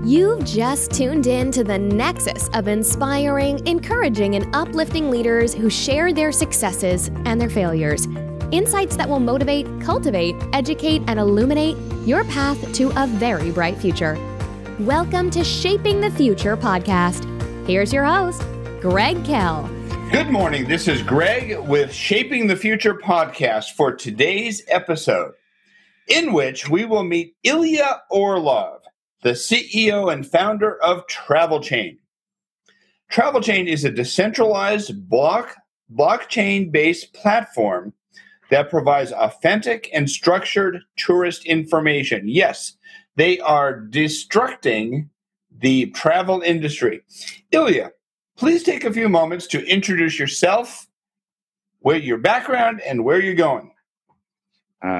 You've just tuned in to the nexus of inspiring, encouraging, and uplifting leaders who share their successes and their failures. Insights that will motivate, cultivate, educate, and illuminate your path to a very bright future. Welcome to Shaping the Future podcast. Here's your host, Greg Kell. Good morning. This is Greg with Shaping the Future podcast for today's episode, in which we will meet Ilya Orlov, the CEO and founder of TravelChain. TravelChain is a decentralized blockchain-based platform that provides authentic and structured tourist information. Yes, they are disrupting the travel industry. Ilya, please take a few moments to introduce yourself, where your background, and where you're going.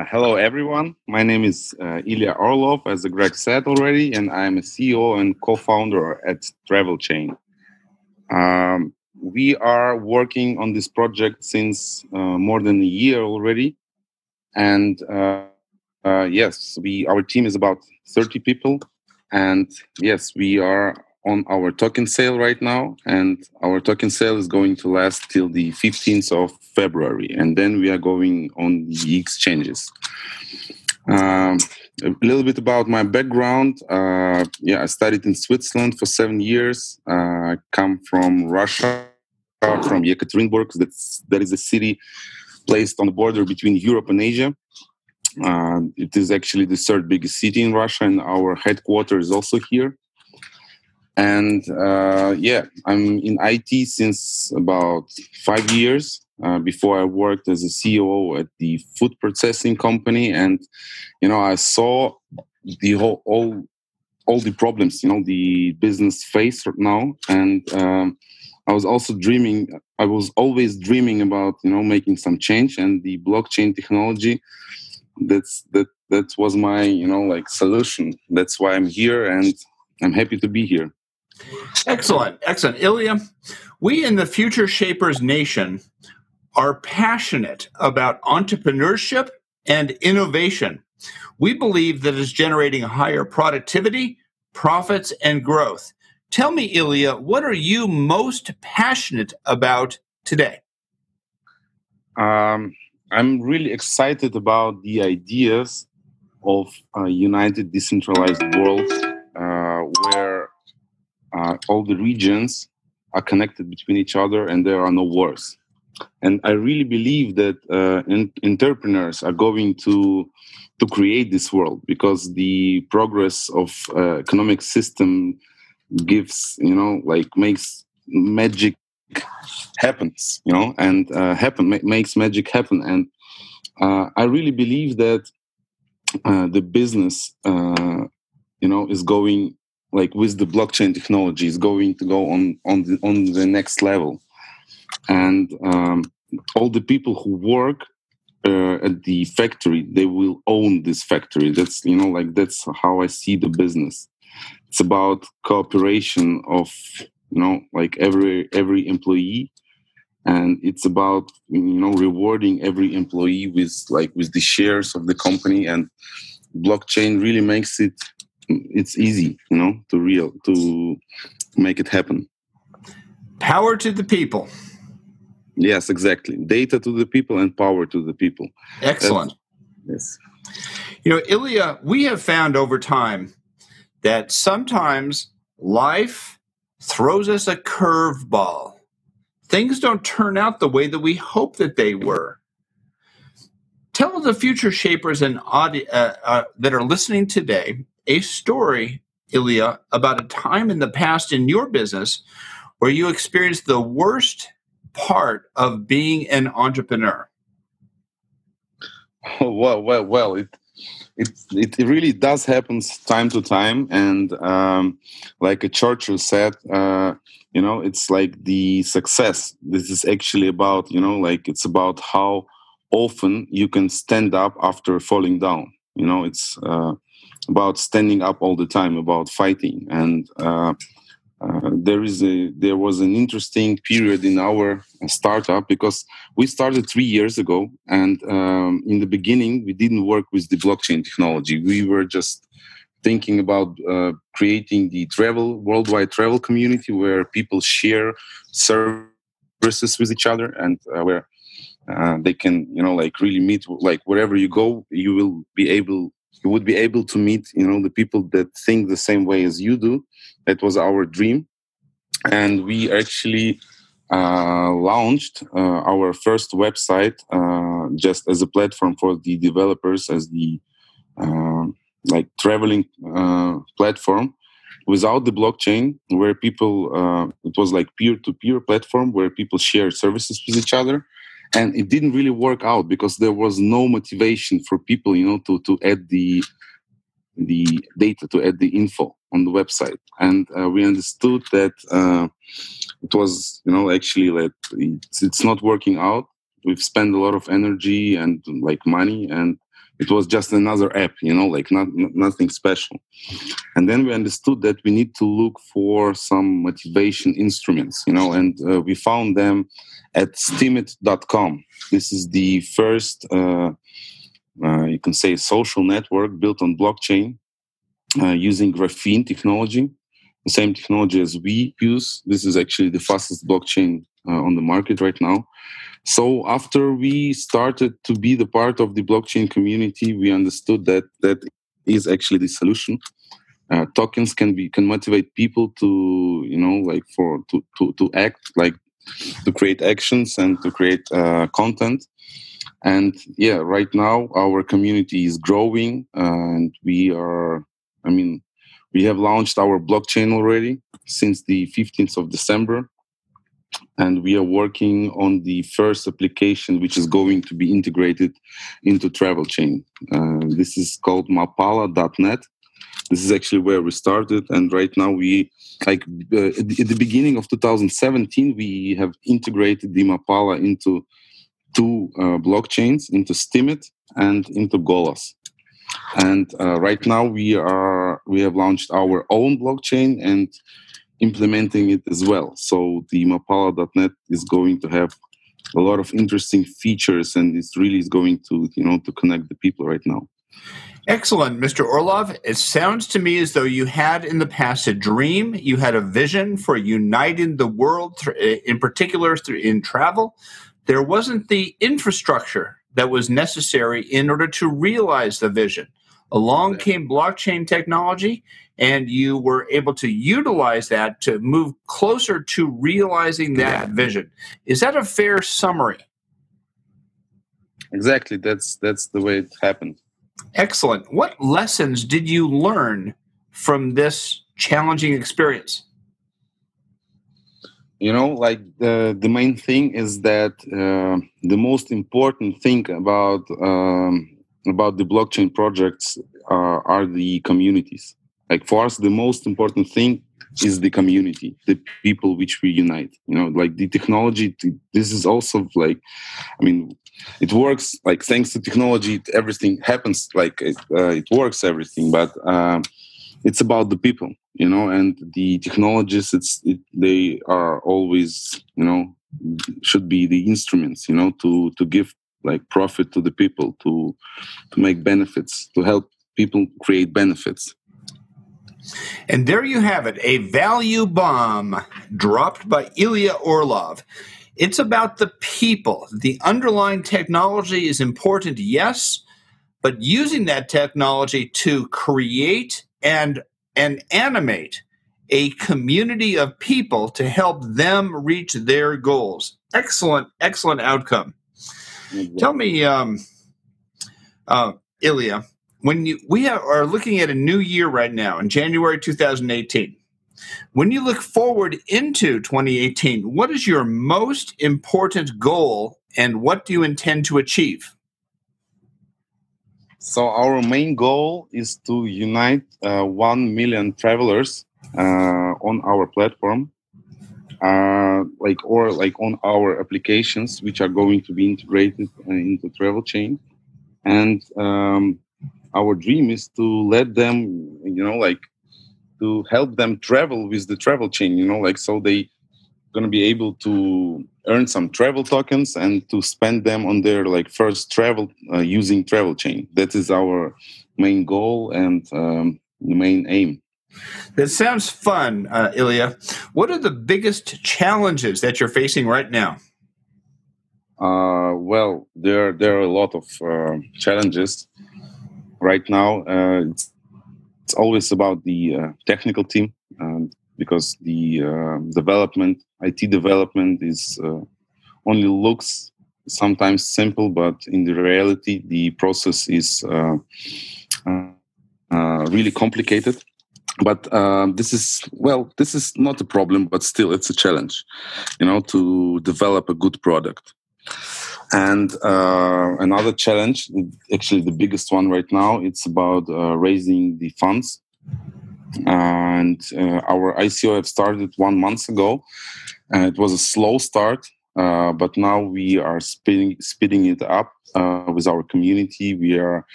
Hello, everyone. My name is Ilya Orlov, as Greg said already, and I'm a CEO and co-founder at TravelChain. We are working on this project since more than a year already, and yes, our team is about 30 people, and yes, we are on our token sale right now, and our token sale is going to last till the 15th of February, and then we are going on the exchanges. A little bit about my background. I studied in Switzerland for 7 years. I come from Russia, from Yekaterinburg. That is a city placed on the border between Europe and Asia. It is actually the third biggest city in Russia, and our headquarters is also here. And I'm in IT since about 5 years. Before I worked as a CEO at the food processing company, and I saw the all the problems the business face right now, and I was always dreaming about making some change, and the blockchain technology. That was my solution. That's why I'm here, and I'm happy to be here. Excellent. Ilya, we in the Future Shapers Nation are passionate about entrepreneurship and innovation. We believe that it's generating higher productivity, profits, and growth. Tell me, Ilya, what are you most passionate about today? I'm really excited about the ideas of a united, decentralized world where all the regions are connected between each other and there are no wars. And I really believe that entrepreneurs are going to create this world, because the progress of economic system makes magic happens, makes magic happen. And I really believe that the business, is going with the blockchain technology is going to go on the next level. And all the people who work at the factory, they will own this factory. That's that's how I see the business. It's about cooperation of every employee, and it's about rewarding every employee with the shares of the company. And blockchain really makes it's easy to make it happen. Power to the people. Yes, exactly. Data to the people and power to the people. Excellent. Yes. Ilya, we have found over time that sometimes life throws us a curveball. Things don't turn out the way that we hope that they were. Tell the future shapers and that are listening today a story, Ilya, about a time in the past in your business where you experienced the worst part of being an entrepreneur. Well, it really does happen time to time, and like a Churchill said, it's like the success. This is actually about it's about how often you can stand up after falling down. It's about standing up all the time, about fighting, and there was an interesting period in our startup, because we started 3 years ago, and in the beginning we didn't work with the blockchain technology. We were just thinking about creating the worldwide travel community where people share services with each other, and where they can, like really meet, like wherever you go, you would be able to meet, the people that think the same way as you do. That was our dream. And we actually launched our first website just as a platform for the developers, as the like traveling platform without the blockchain, where people it was like peer-to-peer platform where people share services with each other. And it didn't really work out because there was no motivation for people, to add the data, to add the info on the website. And we understood that it was, actually like it's not working out. We've spent a lot of energy and like money, and it was just another app, like nothing special. And then we understood that we need to look for some motivation instruments, and we found them at steemit.com. This is the first, you can say, social network built on blockchain using graphene technology, the same technology as we use. This is actually the fastest blockchain on the market right now. So after we started to be the part of the blockchain community, we understood that that is actually the solution. Tokens can motivate people to, like to act, like to create actions and to create content. And yeah, right now our community is growing, and we have launched our blockchain already since the 15th of December. And we are working on the first application, which is going to be integrated into TravelChain. This is called mapala.net. This is actually where we started. And right now we, at the beginning of 2017, we have integrated the Mapala into two blockchains, into Steemit and into Golas. And right now we have launched our own blockchain and implementing it as well. So the mapala.net is going to have a lot of interesting features, and it's really is going to, to connect the people right now. Excellent, Mr. Orlov. It sounds to me as though you had in the past a dream, you had a vision for uniting the world, in particular in travel. There wasn't the infrastructure that was necessary in order to realize the vision. Along came blockchain technology, and you were able to utilize that to move closer to realizing that vision. Is that a fair summary? Exactly. That's the way it happened. Excellent. What lessons did you learn from this challenging experience? The main thing is that the most important thing about the blockchain projects are the communities. Like for us, the most important thing is the community, the people which we unite. Like the technology, this is also like, it works, like thanks to technology, everything happens, like it works everything, but it's about the people, and the technologists, they are always, should be the instruments, to give like profit to the people, to make benefits, to help people create benefits. And there you have it, a value bomb dropped by Ilya Orlov. It's about the people. The underlying technology is important, yes, but using that technology to create and animate a community of people to help them reach their goals. Excellent, excellent outcome. Mm-hmm. Tell me, Ilya, we are looking at a new year right now in January 2018. When you look forward into 2018, what is your most important goal and what do you intend to achieve? So our main goal is to unite 1 million travelers on our platform, on our applications, which are going to be integrated into TravelChain. And our dream is to let them, to help them travel with the TravelChain, so they going to be able to earn some travel tokens and to spend them on their first travel using TravelChain. That is our main goal, and main aim. That sounds fun, Ilya. What are the biggest challenges that you're facing right now? Well, there are a lot of challenges right now. It's always about the technical team, because the IT development is only looks sometimes simple, but in the reality, the process is really complicated. But this is not a problem, but still it's a challenge, to develop a good product. And another challenge, actually the biggest one right now, it's about raising the funds. And our ICO have started 1 month ago. It was a slow start, but now we are speeding it up with our community. We are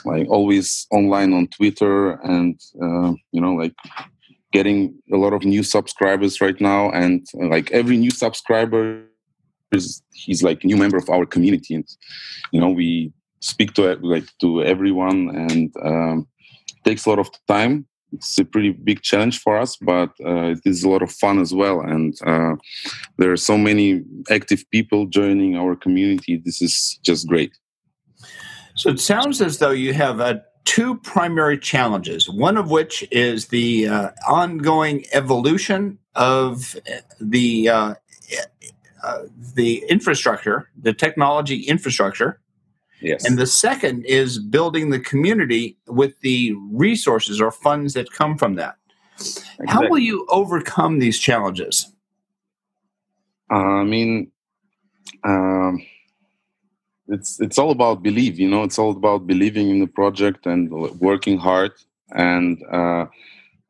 always online on Twitter, and getting a lot of new subscribers right now. And every new subscriber he's like a new member of our community, and we speak to everyone, and it takes a lot of time. It's a pretty big challenge for us, but it is a lot of fun as well. And there are so many active people joining our community. This is just great. So it sounds as though you have two primary challenges, one of which is the ongoing evolution of the infrastructure, the technology infrastructure. Yes. And the second is building the community with the resources or funds that come from that. Exactly. How will you overcome these challenges? It's all about belief. It's all about believing in the project and working hard. And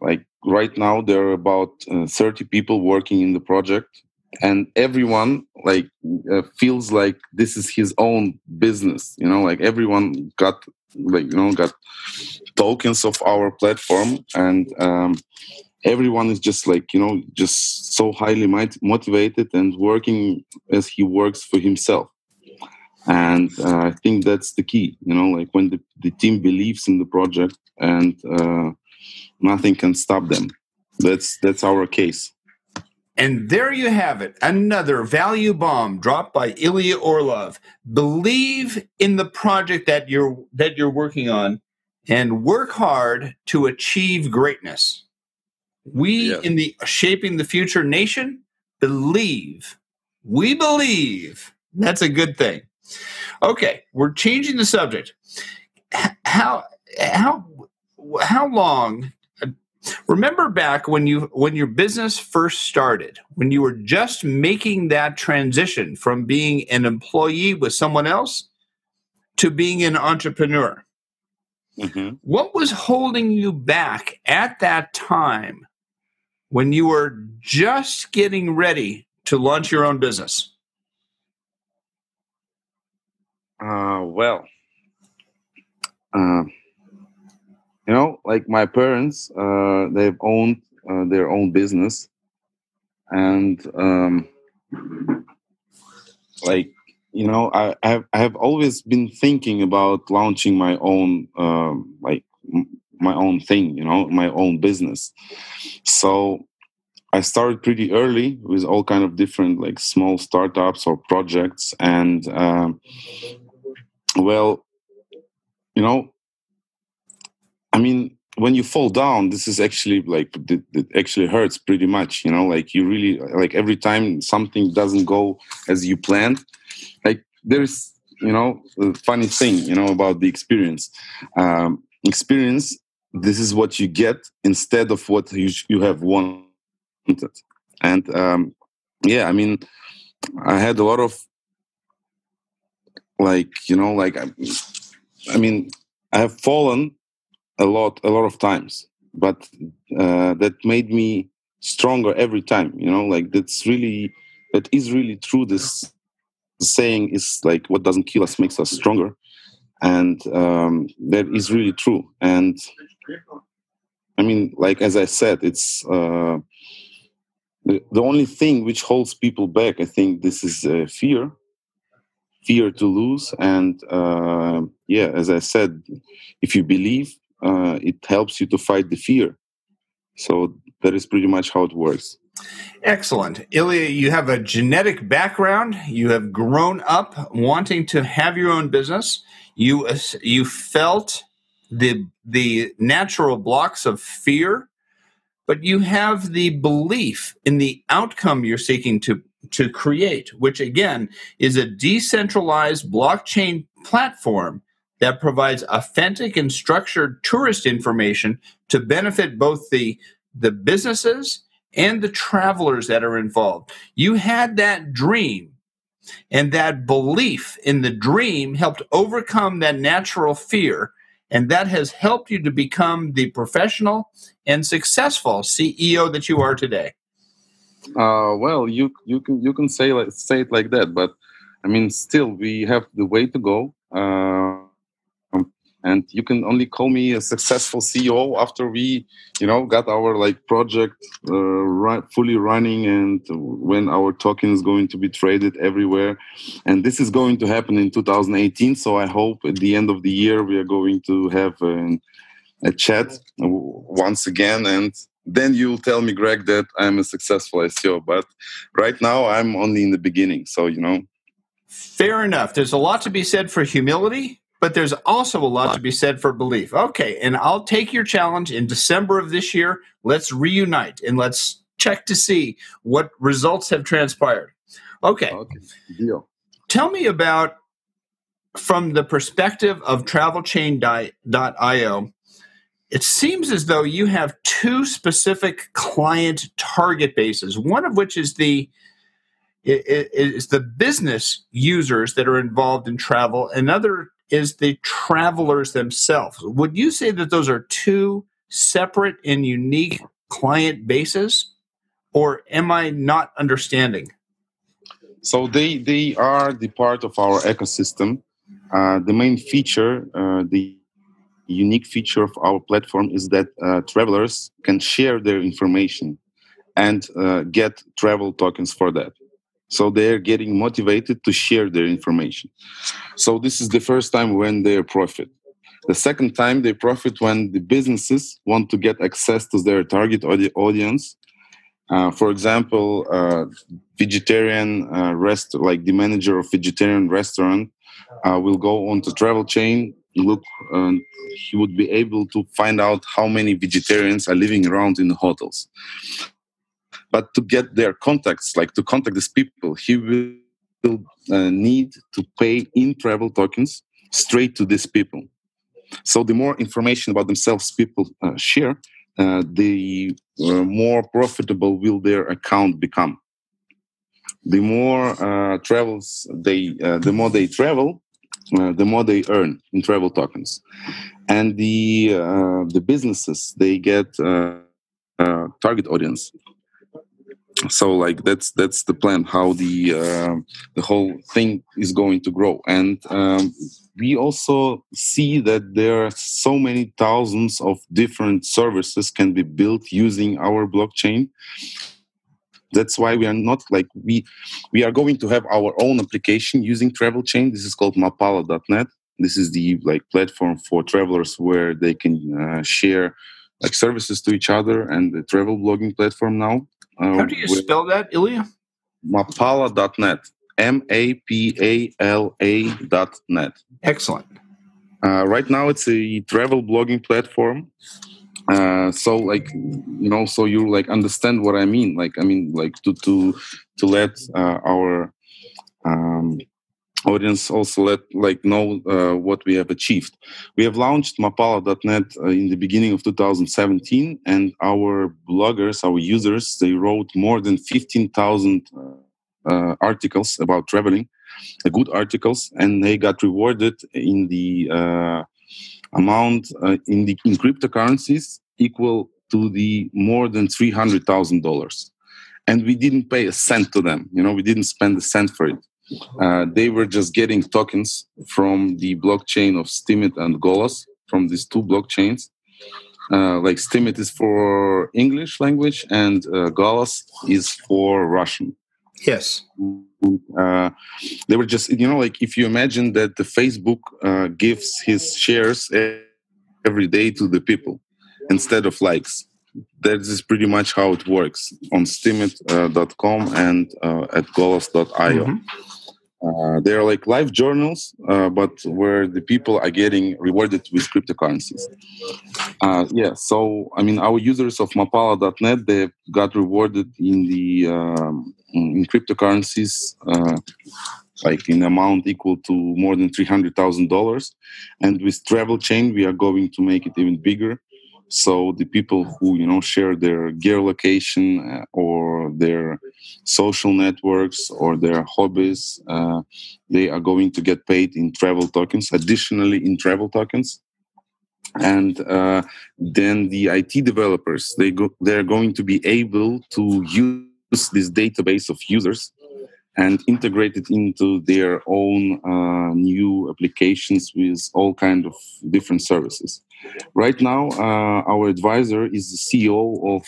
right now, there are about 30 people working in the project. And everyone feels like this is his own business. Everyone got tokens of our platform, and everyone is just just so highly motivated and working as he works for himself. And I think that's the key. When the team believes in the project, and nothing can stop them. That's our case. And there you have it, another value bomb dropped by Ilya Orlov. Believe in the project that you're working on, and work hard to achieve greatness. We in the Shaping the Future Nation believe. We believe. That's a good thing. Okay, we're changing the subject. How long? Remember back when your business first started, when you were just making that transition from being an employee with someone else to being an entrepreneur. Mm-hmm. What was holding you back at that time when you were just getting ready to launch your own business? My parents, they've owned their own business, and I have always been thinking about launching my own my own thing, my own business. So I started pretty early with all kind of different small startups or projects, and when you fall down, this is actually it actually hurts pretty much. You really every time something doesn't go as you planned. There's a funny thing about the experience. Experience. This is what you get instead of what you have wanted. And I had a lot of I have fallen a lot of times, but that made me stronger every time. That is really true. This saying is what doesn't kill us makes us stronger, and that is really true. And as I said, it's the only thing which holds people back. I think this is fear to lose. And as I said, if you believe, it helps you to fight the fear. So that is pretty much how it works. Excellent. Ilya, you have a genetic background. You have grown up wanting to have your own business. You felt the natural blocks of fear, but you have the belief in the outcome you're seeking to create, which again is a decentralized blockchain platform that provides authentic and structured tourist information to benefit both the businesses and the travelers that are involved. You had that dream, and that belief in the dream helped overcome that natural fear, and that has helped you to become the professional and successful CEO that you are today. Well, you can say it like that, but I mean, still we have the way to go. And you can only call me a successful CEO after we, got our project fully running, and when our token is going to be traded everywhere. And this is going to happen in 2018. So I hope at the end of the year we are going to have a chat once again, and then you'll tell me, Greg, that I'm a successful SEO. But right now I'm only in the beginning. So, Fair enough. There's a lot to be said for humility, but there's also a lot to be said for belief. Okay, and I'll take your challenge in December of this year. Let's reunite and let's check to see what results have transpired. Okay. Deal. Tell me about, from the perspective of TravelChain.io, it seems as though you have two specific client target bases, one of which is the business users that are involved in travel, another is the travelers themselves. Would you say that those are two separate and unique client bases, or am I not understanding? So they are the part of our ecosystem. The main feature, the unique feature of our platform is that travelers can share their information and get travel tokens for that. So they're getting motivated to share their information. So this is the first time when they profit. The second time they profit when the businesses want to get access to their target audience. For example, vegetarian like the manager of vegetarian restaurant will go onto TravelChain, look, he would be able to find out how many vegetarians are living around in the hotels. But to get their contacts, like to contact these people, he will need to pay in travel tokens straight to these people. So the more information about themselves people share, the more profitable will their account become. The more the more they travel, the more they earn in travel tokens, and the businesses, they get target audience. So that's the plan, how the whole thing is going to grow. And we also see that there are so many thousands of different services can be built using our blockchain. That's why we are not we are going to have our own application using TravelChain. This is called mapala.net. This is the platform for travelers where they can share services to each other, and the travel blogging platform now. How do you spell that, Ilya? Mapala.net. MAPALA.net. Excellent. Right now it's a travel blogging platform. So so you understand what I mean. To let our audience also know what we have achieved. We have launched mapala.net in the beginning of 2017, and our bloggers, our users, they wrote more than 15,000 articles about traveling, good articles, and they got rewarded in the amount in cryptocurrencies equal to the more than $300,000. And we didn't pay a cent to them. We didn't spend a cent for it. They were just getting tokens from the blockchain of Steemit and Golos, from these two blockchains. Steemit is for English language, and Golos is for Russian. Yes. They were just, if you imagine that the Facebook gives his shares every day to the people instead of likes. That is pretty much how it works on steemit.com and at golos.io. They're like live journals, but where the people are getting rewarded with cryptocurrencies. So I mean, our users of mapala.net, they got rewarded in the in cryptocurrencies, like in amount equal to more than $300,000. And with TravelChain, we are going to make it even bigger. So the people who share their geolocation or their social networks or their hobbies, they are going to get paid in travel tokens. Additionally, in travel tokens. And then the IT developers, they're going to be able to use this database of users and integrate it into their own new applications with all kind of different services. Right now, our advisor is the CEO of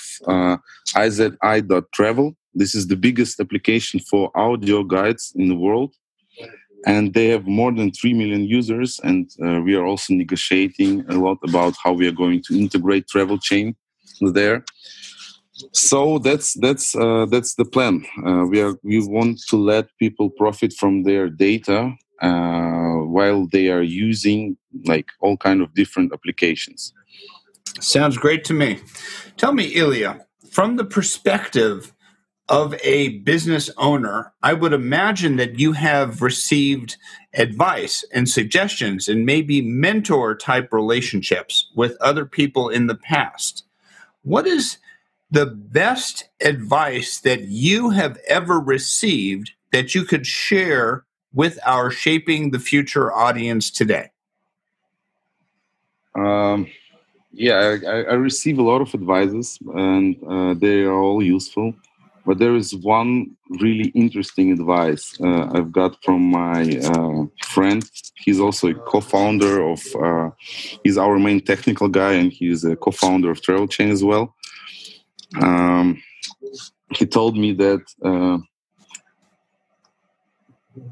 izi.travel. This is the biggest application for audio guides in the world. And they have more than 3 million users. And we are also negotiating a lot about how we are going to integrate TravelChain there. So that's the plan. We want to let people profit from their data while they are using like all kind of different applications. Sounds great to me. Tell me, Ilya, from the perspective of a business owner, I would imagine that you have received advice and suggestions and maybe mentor type relationships with other people in the past. What is the best advice that you have ever received that you could share with our Shaping the Future audience today? I receive a lot of advices, and they are all useful. But there is one really interesting advice I've got from my friend. He's also a co-founder of, he's our main technical guy, and he's a co-founder of TravelChain as well. He told me that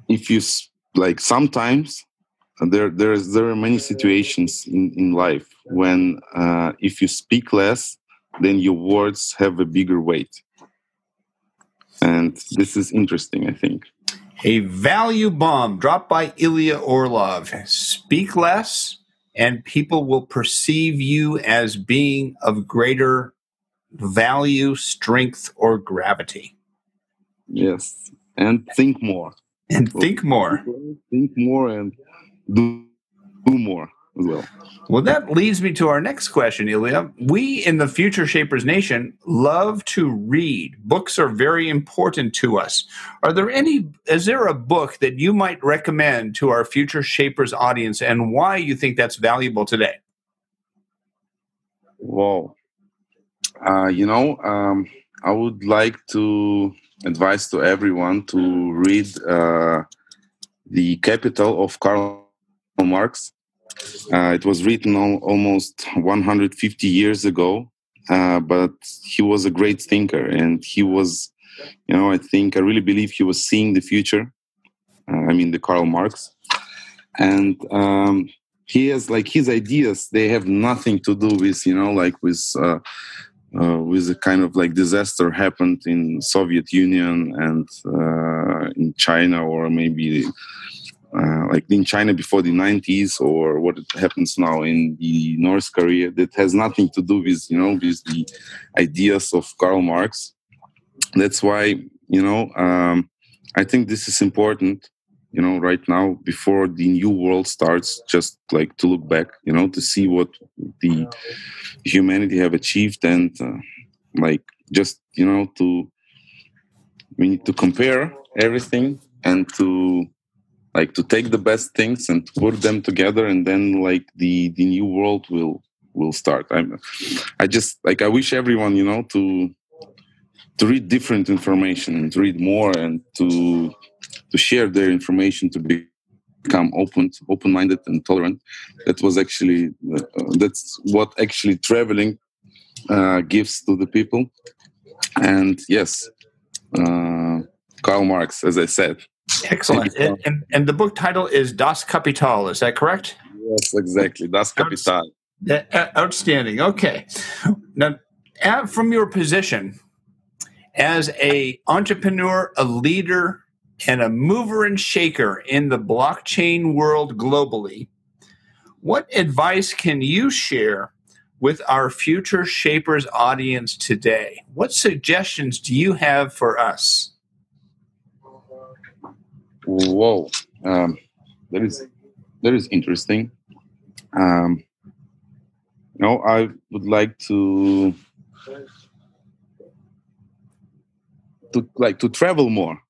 if you, like sometimes, there are many situations in life when if you speak less, then your words have a bigger weight. And this is interesting, I think. A value bomb dropped by Ilya Orlov. Speak less, and people will perceive you as being of greater value, strength, or gravity. Yes, and think more. And think more. Think more and do more as well. Well, that leads me to our next question, Ilya. We in the Future Shapers Nation love to read. Books are very important to us. Is there a book that you might recommend to our Future Shapers audience and why you think that's valuable today? Wow. I would like to advise to everyone to read The Capital of Karl Marx. It was written almost 150 years ago, but he was a great thinker, and he was, I really believe he was seeing the future. The Karl Marx. And he has, like, his ideas, they have nothing to do with, with a kind of like disaster happened in Soviet Union and in China, or maybe like in China before the 90s, or what happens now in the North Korea. That has nothing to do with, with the ideas of Karl Marx. That's why, I think this is important, right now, before the new world starts, just like to look back, to see what the humanity have achieved, and we need to compare everything, and to take the best things and put them together, and then the new world will start. I wish everyone, to read different information, and to read more, and to share their information, to become open-minded and tolerant. That was actually that's what actually traveling gives to the people. And yes, Karl Marx, as I said. Excellent. And the book title is Das Kapital. Is that correct? Yes, exactly. Das Kapital. Outstanding. Okay. Now, from your position as a entrepreneur, a leader, and a mover and shaker in the blockchain world globally, what advice can you share with our Future Shapers audience today? What suggestions do you have for us? Whoa, that is interesting. I would like to travel more.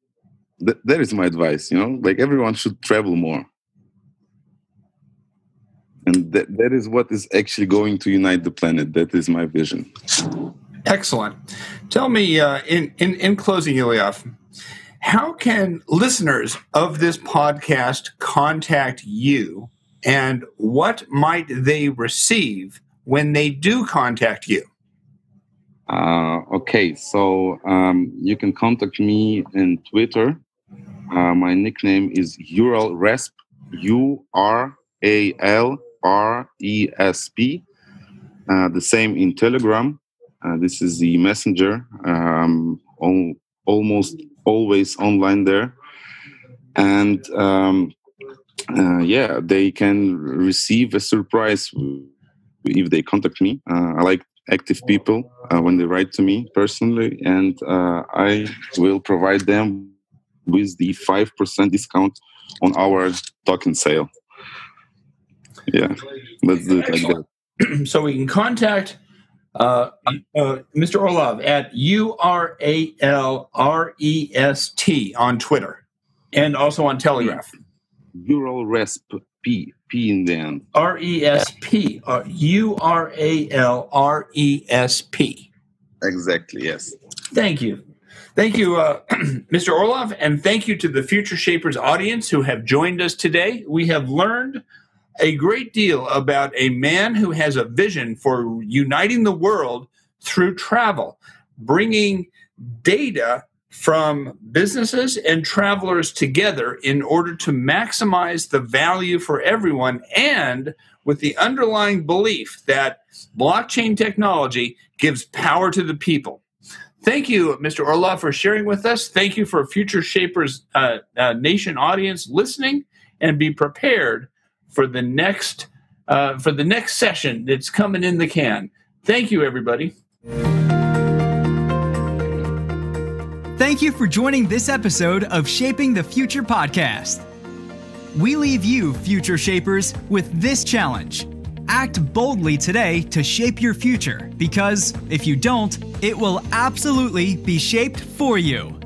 That is my advice. Like everyone should travel more, and that is what is actually going to unite the planet. That is my vision. Excellent. Tell me, in closing, Ilya, how can listeners of this podcast contact you, and what might they receive when they do contact you? Okay, so you can contact me in Twitter. My nickname is URLRESP, URALRESP. The same in Telegram. This is the messenger. Almost always online there. And they can receive a surprise if they contact me. I like active people when they write to me personally, and I will provide them with the 5% discount on our token sale. Yeah, let's do it like that. So we can contact Mr. Orlov at URALREST on Twitter and also on Telegraph. URLRESP, P in the end. RESP, URALRESP. Exactly, yes. Thank you. Thank you, Mr. Orlov, and thank you to the Future Shapers audience who have joined us today. We have learned a great deal about a man who has a vision for uniting the world through travel, bringing data from businesses and travelers together in order to maximize the value for everyone, and with the underlying belief that blockchain technology gives power to the people. Thank you, Mr. Orlov, for sharing with us. Thank you for Future Shapers Nation audience listening, and be prepared for the next session that's coming in the can. Thank you, everybody. Thank you for joining this episode of Shaping the Future podcast. We leave you, Future Shapers, with this challenge. Act boldly today to shape your future, because if you don't, it will absolutely be shaped for you.